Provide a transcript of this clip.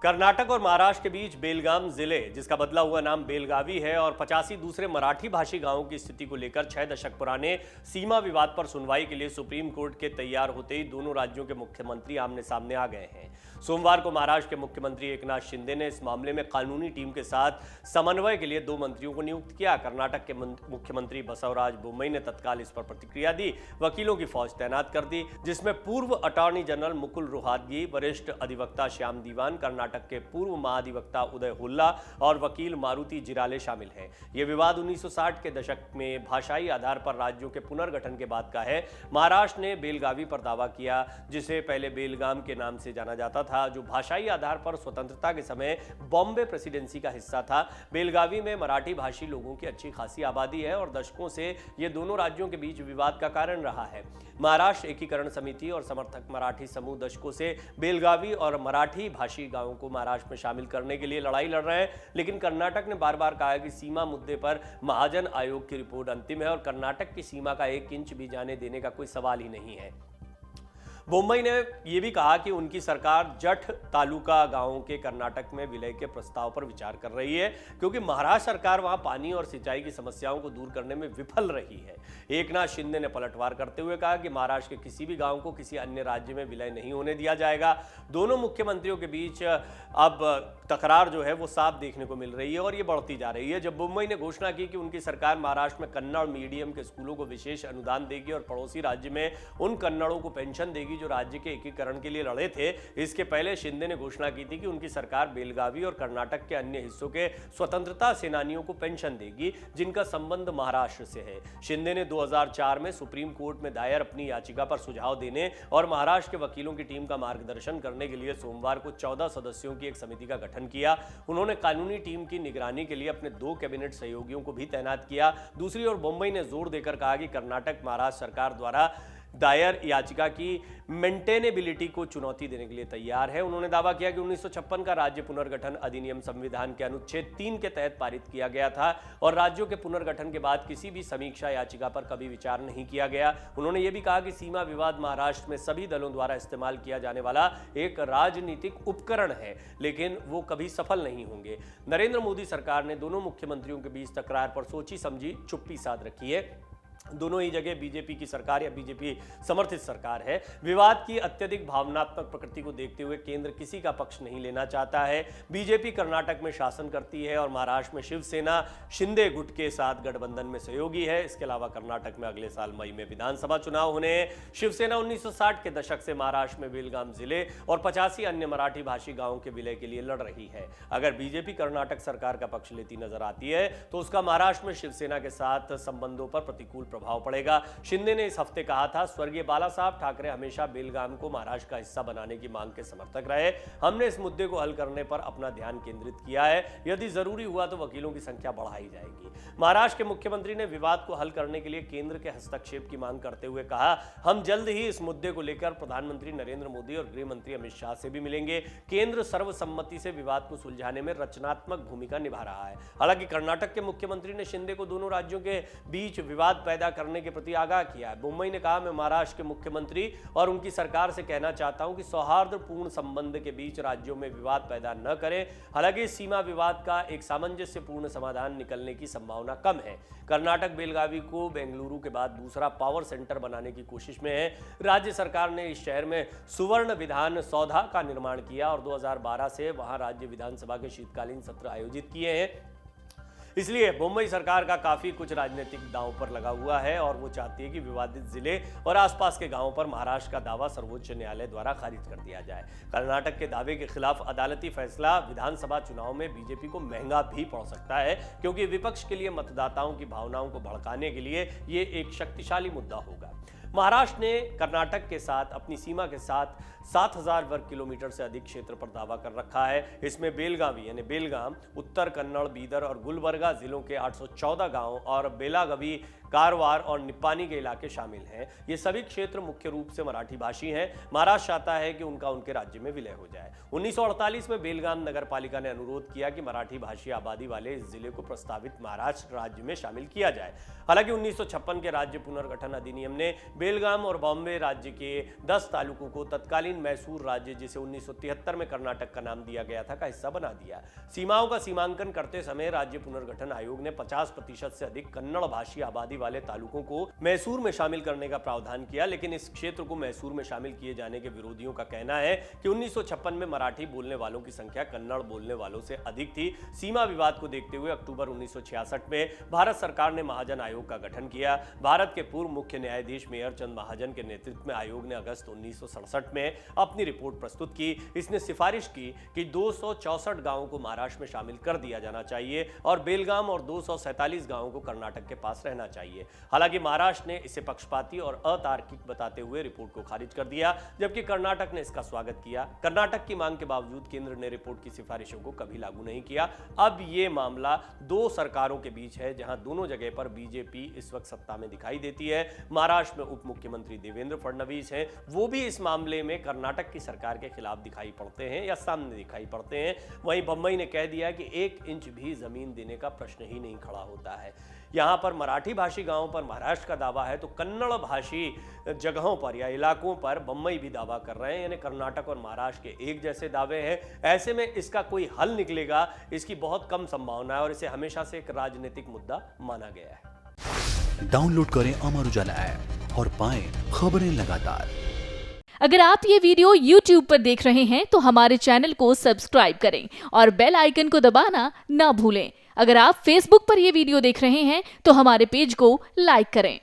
कर्नाटक और महाराष्ट्र के बीच बेलगाम जिले, जिसका बदला हुआ नाम बेलगावी है, और 85 दूसरे मराठी भाषी गांवों की स्थिति को लेकर 6 दशक पुराने सीमा विवाद पर सुनवाई के लिए सुप्रीम कोर्ट के तैयार होते ही दोनों राज्यों के मुख्यमंत्री आमने सामने आ गए हैं। सोमवार को महाराष्ट्र के मुख्यमंत्री एकनाथ शिंदे ने इस मामले में कानूनी टीम के साथ समन्वय के लिए 2 मंत्रियों को नियुक्त किया। कर्नाटक के मुख्यमंत्री बसवराज बोम्मई ने तत्काल इस पर प्रतिक्रिया दी, वकीलों की फौज तैनात कर दी, जिसमें पूर्व अटॉर्नी जनरल मुकुल रोहतगी, वरिष्ठ अधिवक्ता श्याम दीवान, कर्नाटक के पूर्व महाधिवक्ता उदय हुल्ला और वकील मारुति जिराले शामिल हैं। ये विवाद 1960 के दशक में भाषाई आधार पर राज्यों के पुनर्गठन के बाद का है। महाराष्ट्र ने बेलगावी पर दावा किया, जिसे पहले बेलगाम के नाम से जाना जाता था, जो भाषाई आधार पर स्वतंत्रता के समय बॉम्बे प्रेसिडेंसी का हिस्सा था। बेलगावी में मराठी भाषी लोगों की अच्छी खासी आबादी है और दशकों से ये दोनों राज्यों के बीच विवाद का कारण रहा है। महाराष्ट्र एकीकरण समिति और समर्थक मराठी समूह दशकों से बेलगावी और मराठी भाषी गांवों को महाराष्ट्र में शामिल करने के लिए लड़ाई लड़ रहे हैं, लेकिन कर्नाटक ने बार बार कहा कि सीमा मुद्दे पर महाजन आयोग की रिपोर्ट अंतिम है और कर्नाटक की सीमा का 1 इंच भी जाने देने का कोई सवाल ही नहीं है। बोम्मई ने यह भी कहा कि उनकी सरकार जठ तालुका गांवों के कर्नाटक में विलय के प्रस्ताव पर विचार कर रही है, क्योंकि महाराष्ट्र सरकार वहां पानी और सिंचाई की समस्याओं को दूर करने में विफल रही है। एकनाथ शिंदे ने पलटवार करते हुए कहा कि महाराष्ट्र के किसी भी गांव को किसी अन्य राज्य में विलय नहीं होने दिया जाएगा। दोनों मुख्यमंत्रियों के बीच अब तकरार जो है वो साफ देखने को मिल रही है और ये बढ़ती जा रही है। जब बोम्मई ने घोषणा की कि उनकी सरकार महाराष्ट्र में कन्नड़ मीडियम के स्कूलों को विशेष अनुदान देगी और पड़ोसी राज्य में उन कन्नड़ों को पेंशन देगी जो राज्य के एकीकरण के लिए लड़े थे, इसके पहले शिंदे ने घोषणा की थी कि उनकी सरकार बेलगावी और कर्नाटक के अन्य हिस्सों के स्वतंत्रता सेनानियों को पेंशन देगी जिनका संबंध महाराष्ट्र से है। शिंदे ने 2004 में सुप्रीम कोर्ट में दायर अपनी याचिका पर सुझाव देने और महाराष्ट्र के वकीलों की टीम का मार्गदर्शन करने के लिए सोमवार को 14 सदस्यों की एक समिति का गठन किया। उन्होंने कानूनी टीम की निगरानी के लिए अपने 2 कैबिनेट सहयोगियों को भी तैनात किया। दूसरी ओर बोम्मई ने जोर देकर कहा कि कर्नाटक महाराष्ट्र सरकार द्वारा दायर याचिका की मेंटेनेबिलिटी को चुनौती देने के लिए तैयार है। उन्होंने दावा किया कि 1956 का राज्य पुनर्गठन अधिनियम संविधान के अनुच्छेद 3 के तहत पारित किया गया था और राज्यों के पुनर्गठन के बाद किसी भी समीक्षा याचिका पर कभी विचार नहीं किया गया। उन्होंने यह भी कहा कि सीमा विवाद महाराष्ट्र में सभी दलों द्वारा इस्तेमाल किया जाने वाला एक राजनीतिक उपकरण है, लेकिन वो कभी सफल नहीं होंगे। नरेंद्र मोदी सरकार ने दोनों मुख्यमंत्रियों के बीच तकरार पर सोची समझी चुप्पी साध रखी है। दोनों ही जगह बीजेपी की सरकार या बीजेपी समर्थित सरकार है। विवाद की अत्यधिक भावनात्मक प्रकृति को देखते हुए केंद्र किसी का पक्ष नहीं लेना चाहता है। बीजेपी कर्नाटक में शासन करती है और महाराष्ट्र में शिवसेना शिंदे गुट के साथ गठबंधन में सहयोगी है। इसके अलावा कर्नाटक में अगले साल मई में विधानसभा चुनाव होने हैं। शिवसेना 1960 के दशक से महाराष्ट्र में बेलगाम जिले और 85 अन्य मराठी भाषी गांवों के विलय के लिए लड़ रही है। अगर बीजेपी कर्नाटक सरकार का पक्ष लेती नजर आती है तो उसका महाराष्ट्र में शिवसेना के साथ संबंधों पर प्रतिकूल प्रभाव पड़ेगा। शिंदे ने इस हफ्ते कहा था, स्वर्गीय बाला साहब ठाकरे हमेशा बेलगाम को महाराष्ट्र का हिस्सा बनाने की मांग के समर्थक रहे। हमने इस मुद्दे को हल करने पर अपना ध्यान केंद्रित किया है। यदि जरूरी हुआ तो वकीलों की संख्या बढ़ाई जाएगी। महाराष्ट्र के मुख्यमंत्री ने विवाद को हल करने के लिए केंद्र के हस्तक्षेप की मांग करते हुए कहा, हम जल्द ही इस मुद्दे को लेकर प्रधानमंत्री नरेंद्र मोदी और गृह मंत्री अमित शाह से भी मिलेंगे। केंद्र सर्वसम्मति से विवाद को सुलझाने में रचनात्मक भूमिका निभा रहा है। हालांकि कर्नाटक के मुख्यमंत्री ने शिंदे को दोनों राज्यों के बीच विवाद पैदा करने के प्रति आगाह किया है। बोम्मई ने कहा, मैं महाराष्ट्र के मुख्यमंत्री और उनकी सरकार से कहना चाहता हूं कि सौहार्दपूर्ण संबंध के बीच राज्यों में विवाद पैदा न करें। हालांकि इस सीमा विवाद का एक सामंजस्यपूर्ण समाधान निकलने की संभावना कम है। कर्नाटक बेलगावी को बेंगलुरु के बाद दूसरा पावर सेंटर बनाने की कोशिश में है। राज्य सरकार ने इस शहर में सुवर्ण विधान सौधा का निर्माण किया और 2012 से वहां राज्य विधानसभा के शीतकालीन सत्र आयोजित किए हैं। इसलिए मुंबई सरकार का काफी कुछ राजनीतिक दांव पर लगा हुआ है और वो चाहती है कि विवादित जिले और आसपास के गांवों पर महाराष्ट्र का दावा सर्वोच्च न्यायालय द्वारा खारिज कर दिया जाए। कर्नाटक के दावे के खिलाफ अदालती फैसला विधानसभा चुनाव में बीजेपी को महंगा भी पड़ सकता है, क्योंकि विपक्ष के लिए मतदाताओं की भावनाओं को भड़काने के लिए ये एक शक्तिशाली मुद्दा होगा। महाराष्ट्र ने कर्नाटक के साथ अपनी सीमा के साथ 7000 वर्ग किलोमीटर से अधिक क्षेत्र पर दावा कर रखा है। इसमें बेलगावी यानी बेलगाम, उत्तर कन्नड़, बीदर और गुलबर्गा जिलों के 814 गांव और बेलागवी, कारवार और निप्पानी के इलाके शामिल हैं। ये सभी क्षेत्र मुख्य रूप से मराठी भाषी हैं। महाराष्ट्र चाहता है कि उनके राज्य में विलय हो जाए। 1948 में बेलगाम नगर पालिका ने अनुरोध किया कि मराठी भाषी आबादी वाले इस जिले को प्रस्तावित महाराष्ट्र राज्य में शामिल किया जाए। हालांकि 1956 के राज्य पुनर्गठन अधिनियम ने बेलगाम और बॉम्बे राज्य के 10 तालुकों को तत्कालीन मैसूर राज्य, जिसे 1973 में कर्नाटक का नाम दिया गया था, का हिस्सा बना दिया। सीमाओं का सीमांकन करते समय राज्य पुनर्गठन आयोग ने 50% से अधिक कन्नड़ भाषी आबादी वाले तालुकों को मैसूर में शामिल करने का प्रावधान किया, लेकिन इस क्षेत्र को मैसूर में शामिल किए जाने के विरोधियों का कहना है कि 1956 में मराठी बोलने वालों की संख्या कन्नड़ बोलने वालों से अधिक थी। सीमा विवाद को देखते हुए अक्टूबर 1966 में भारत सरकार ने महाजन आयोग का गठन किया। भारत के पूर्व मुख्य न्यायाधीश मेयर चंद महाजन के नेतृत्व में आयोग ने अगस्त 1967 में अपनी रिपोर्ट प्रस्तुत की। इसने सिफारिश की कि 264 गांवों को महाराष्ट्र में शामिल कर दिया जाना चाहिए और बेलगाम और 247 गांवों को कर्नाटक के पास रहना चाहिए। हालांकि महाराष्ट्र ने इसे पक्षपाती और अतार्किक बताते हुए रिपोर्ट को खारिज कर दिया, जबकि कर्नाटक ने इसका स्वागत किया। कर्नाटक की मांग के बावजूद केंद्र ने रिपोर्ट की सिफारिशों को कभी लागू नहीं किया। अब ये मामला दो सरकारों के बीच है, जहां दोनों जगह पर बीजेपी इस वक्त सत्ता में दिखाई देती है। महाराष्ट्र में उप मुख्यमंत्री देवेंद्र फडणवीस हैं, वो भी इस मामले में कर्नाटक की सरकार के खिलाफ दिखाई पड़ते हैं या सामने दिखाई पड़ते हैं। वहीं बम्बई ने कह दिया कि 1 इंच भी जमीन देने का प्रश्न ही नहीं खड़ा होता है। यहाँ पर मराठी भाषी गांवों पर महाराष्ट्र का दावा है, तो कन्नड़ भाषी जगहों पर या इलाकों पर बम्बई भी दावा कर रहे हैं, यानी कर्नाटक और महाराष्ट्र के एक जैसे दावे हैं। ऐसे में इसका कोई हल निकलेगा, इसकी बहुत कम संभावना है और इसे हमेशा से एक राजनीतिक मुद्दा माना गया है। डाउनलोड करें अमर उजाला ऐप और पाएं खबरें लगातार। अगर आप ये वीडियो YouTube पर देख रहे हैं तो हमारे चैनल को सब्सक्राइब करें और बेल आइकन को दबाना ना भूलें। अगर आप Facebook पर यह वीडियो देख रहे हैं तो हमारे पेज को लाइक करें।